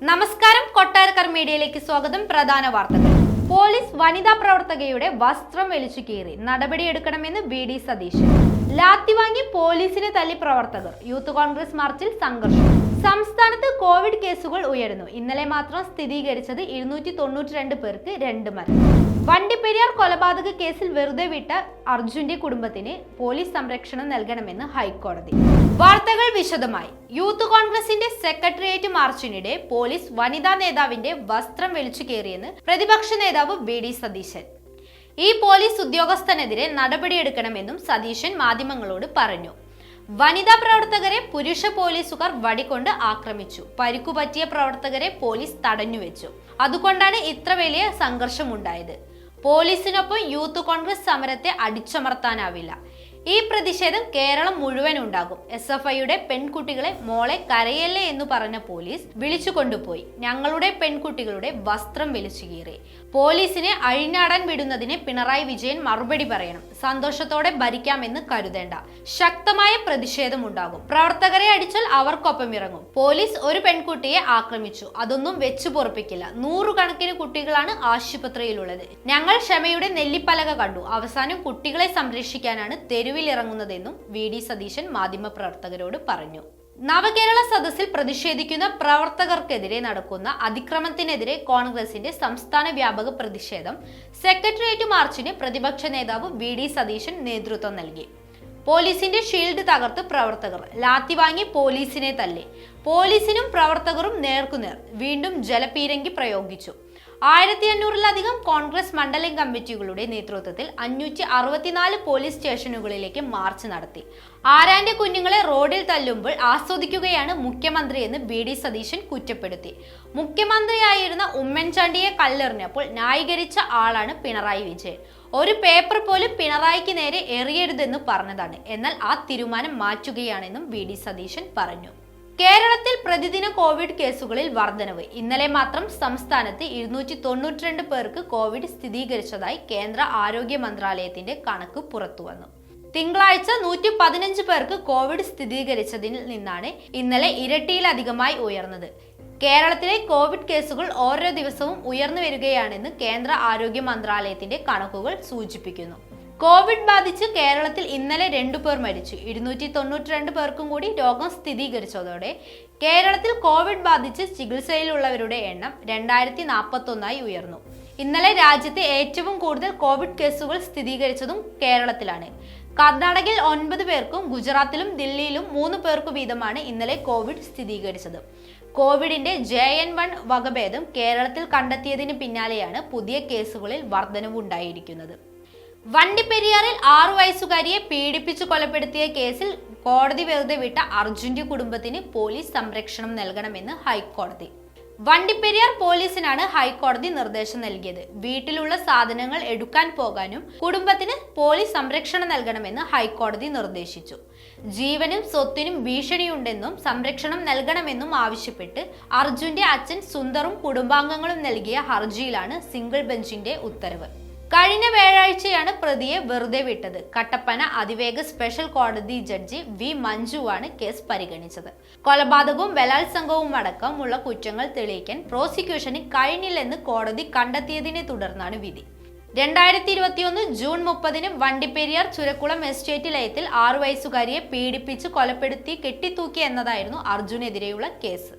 നമസ്കാരം, കൊട്ടാരക്കര മീഡിയയിലേക്ക് സ്വാഗതം. പ്രധാന വാർത്തകൾ. പോലീസ് വനിതാ പ്രവർത്തകയുടെ വസ്ത്രം വലിച്ചു കീറി, നടപടിയെടുക്കണമെന്ന് വി.ഡി. സതീശൻ. ലാത്തി വാങ്ങി പോലീസിനെ തല്ലി പ്രവർത്തകർ. യൂത്ത് കോൺഗ്രസ് മാർച്ചിൽ സംഘർഷം. സംസ്ഥാനത്ത് കോവിഡ് കേസുകൾ ഉയരുന്നു. ഇന്നലെ മാത്രം സ്ഥിരീകരിച്ചത് 292 പേർക്ക് 2 മരണം. വണ്ടിപ്പെരിയാർ കൊലപാതക കേസിൽ വെറുതെ വിട്ട അർജുന്റെ കുടുംബത്തിന് പോലീസ് സംരക്ഷണം നൽകണമെന്ന് ഹൈക്കോടതി. വാർത്തകൾ വിശദമായി. യൂത്ത് കോൺഗ്രസിന്റെ സെക്രട്ടേറിയറ്റ് മാർച്ചിനിടെ പോലീസ് വനിതാ നേതാവിന്റെ വസ്ത്രം വലിച്ചു കീറിയെന്ന് പ്രതിപക്ഷ നേതാവ് വി.ഡി. സതീശൻ. ഈ പോലീസ് ഉദ്യോഗസ്ഥനെതിരെ നടപടിയെടുക്കണമെന്നും സതീശൻ മാധ്യമങ്ങളോട് പറഞ്ഞു. വനിതാ പ്രവർത്തകരെ പുരുഷ പോലീസുകാർ വടികൊണ്ട് ആക്രമിച്ചു. പരിക്കുപറ്റിയ പ്രവർത്തകരെ പോലീസ് തടഞ്ഞുവെച്ചു. അതുകൊണ്ടാണ് ഇത്ര വലിയ സംഘർഷമുണ്ടായത്. പോലീസിനൊപ്പം യൂത്ത് കോൺഗ്രസ് സമരത്തെ അടിച്ചമർത്താനാവില്ല. ഈ പ്രതിഷേധം കേരളം മുഴുവൻ ഉണ്ടാകും. SFIയുടെ പെൺകുട്ടികളെ മോളെ കരയല്ലേ എന്ന് പറഞ്ഞ പോലീസ് വിളിച്ചു കൊണ്ടുപോയി. ഞങ്ങളുടെ പെൺകുട്ടികളുടെ വസ്ത്രം വലിച്ചു കീറി. പോലീസിനെ അഴിഞ്ഞാടാൻ വിടുന്നതിന് പിണറായി വിജയൻ മറുപടി പറയണം. സന്തോഷത്തോടെ ഭരിക്കാമെന്ന് കരുതേണ്ട. ശക്തമായ പ്രതിഷേധം ഉണ്ടാകും. പ്രവർത്തകരെ അടിച്ചാൽ അവർക്കൊപ്പം ഇറങ്ങും. പോലീസ് ഒരു പെൺകുട്ടിയെ ആക്രമിച്ചു. അതൊന്നും വെച്ചു പൊറപ്പിക്കില്ല. 100 കണക്കിന് കുട്ടികളാണ് ആശുപത്രിയിലുള്ളത്. ഞങ്ങൾ ക്ഷമയുടെ നെല്ലിപ്പലക കണ്ടു. അവസാനം കുട്ടികളെ സംരക്ഷിക്കാനാണ് തെരുവിലിറങ്ങുന്നതെന്നും വി.ഡി. സതീശൻ മാധ്യമപ്രവർത്തകരോട് പറഞ്ഞു. നവകേരള സദസ്സിൽ പ്രതിഷേധിക്കുന്ന പ്രവർത്തകർക്കെതിരെ നടക്കുന്ന അതിക്രമത്തിനെതിരെ കോൺഗ്രസിന്റെ സംസ്ഥാന വ്യാപക പ്രതിഷേധം സെക്രട്ടേറിയറ്റ് മാർച്ചിന് പ്രതിപക്ഷ നേതാവ് വി.ഡി. സതീശൻ നേതൃത്വം നൽകി. പോലീസിന്റെ ഷീൽഡ് തകർത്ത് പ്രവർത്തകർ. ലാത്തി വാങ്ങി പോലീസിനെ തല്ലി. പോലീസിനും പ്രവർത്തകരും നേർക്കുനേർ. വീണ്ടും ജലപീരങ്കി പ്രയോഗിച്ചു. 1500-ലധികം കോൺഗ്രസ് മണ്ഡലം കമ്മിറ്റികളുടെ നേതൃത്വത്തിൽ 564 പോലീസ് സ്റ്റേഷനുകളിലേക്ക് മാർച്ച് നടത്തി. ആരാന്റെ കുഞ്ഞുങ്ങളെ റോഡിൽ തല്ലുമ്പോൾ ആസ്വദിക്കുകയാണ് മുഖ്യമന്ത്രിയെന്ന് വി.ഡി. സതീശൻ കുറ്റപ്പെടുത്തി. മുഖ്യമന്ത്രിയായിരുന്ന ഉമ്മൻചാണ്ടിയെ കല്ലെറിഞ്ഞപ്പോൾ ന്യായീകരിച്ച ആളാണ് പിണറായി വിജയൻ. ഒരു പേപ്പർ പോലും പിണറായിക്ക് നേരെ എറിയരുതെന്ന് പറഞ്ഞതാണ്. എന്നാൽ ആ തീരുമാനം മാറ്റുകയാണെന്നും വി.ഡി. സതീശൻ പറഞ്ഞു. കേരളത്തിൽ പ്രതിദിന കോവിഡ് കേസുകളിൽ വർധനവ്. ഇന്നലെ മാത്രം സംസ്ഥാനത്ത് 292 പേർക്ക് കോവിഡ് സ്ഥിരീകരിച്ചതായി കേന്ദ്ര ആരോഗ്യ മന്ത്രാലയത്തിന്റെ കണക്ക് പുറത്തുവന്നു. തിങ്കളാഴ്ച 115 പേർക്ക് കോവിഡ് സ്ഥിരീകരിച്ചതിൽ നിന്നാണ് ഇന്നലെ ഇരട്ടിയിലധികമായി ഉയർന്നത്. കേരളത്തിലെ കോവിഡ് കേസുകൾ ഓരോ ദിവസവും ഉയർന്നു വരികയാണെന്ന് കേന്ദ്ര ആരോഗ്യ മന്ത്രാലയത്തിന്റെ കണക്കുകൾ സൂചിപ്പിക്കുന്നു. കോവിഡ് ബാധിച്ച് കേരളത്തിൽ ഇന്നലെ 2 പേർ മരിച്ചു. 292 പേർക്കും കൂടി രോഗം സ്ഥിരീകരിച്ചതോടെ കേരളത്തിൽ കോവിഡ് ബാധിച്ച് ചികിത്സയിലുള്ളവരുടെ എണ്ണം 2041 ഉയർന്നു. ഇന്നലെ രാജ്യത്തെ ഏറ്റവും കൂടുതൽ കോവിഡ് കേസുകൾ സ്ഥിരീകരിച്ചതും കേരളത്തിലാണ്. കർണാടകയിൽ 9 പേർക്കും ഗുജറാത്തിലും ദില്ലിയിലും 3 പേർക്കു വീതമാണ് ഇന്നലെ കോവിഡ് സ്ഥിരീകരിച്ചത്. കോവിഡിന്റെ JN1 വകഭേദം കേരളത്തിൽ കണ്ടെത്തിയതിന് പിന്നാലെയാണ് പുതിയ കേസുകളിൽ വർധനവുണ്ടായിരിക്കുന്നത്. വണ്ടിപ്പെരിയാറിൽ 6 വയസ്സുകാരിയെ പീഡിപ്പിച്ചു കൊലപ്പെടുത്തിയ കേസിൽ കോടതി വെറുതെ വിട്ട അർജുന്റെ കുടുംബത്തിന് പോലീസ് സംരക്ഷണം നൽകണമെന്ന് ഹൈക്കോടതി. വണ്ടിപ്പെരിയാർ പോലീസിനാണ് ഹൈക്കോടതി നിർദ്ദേശം നൽകിയത്. വീട്ടിലുള്ള സാധനങ്ങൾ എടുക്കാൻ പോകാനും കുടുംബത്തിന് പോലീസ് സംരക്ഷണം നൽകണമെന്ന് ഹൈക്കോടതി നിർദ്ദേശിച്ചു. ജീവനും സ്വത്തിനും ഭീഷണിയുണ്ടെന്നും സംരക്ഷണം നൽകണമെന്നും ആവശ്യപ്പെട്ട് അർജുന്റെ അച്ഛൻ സുന്ദറും കുടുംബാംഗങ്ങളും നൽകിയ ഹർജിയിലാണ് സിംഗിൾ ബെഞ്ചിന്റെ ഉത്തരവ്. കഴിഞ്ഞ വ്യാഴാഴ്ചയാണ് പ്രതിയെ വെറുതെ വിട്ടത്. കട്ടപ്പന അതിവേഗ സ്പെഷ്യൽ കോടതി ജഡ്ജി വി. മഞ്ജുവാണ് കേസ് പരിഗണിച്ചത്. കൊലപാതകവും ബലാത്സംഗവും അടക്കമുള്ള കുറ്റങ്ങൾ തെളിയിക്കാൻ പ്രോസിക്യൂഷന് കഴിഞ്ഞില്ലെന്ന് കോടതി കണ്ടെത്തിയതിനെ തുടർന്നാണ് വിധി. 2021 ജൂൺ 30 വണ്ടിപ്പെരിയാർ ചുരക്കുളം എസ്റ്റേറ്റ് ലയത്തിൽ 6 വയസ്സുകാരിയെ പീഡിപ്പിച്ച് കൊലപ്പെടുത്തി കെട്ടിത്തൂക്കി എന്നതായിരുന്നു അർജുനെതിരെയുള്ള കേസ്.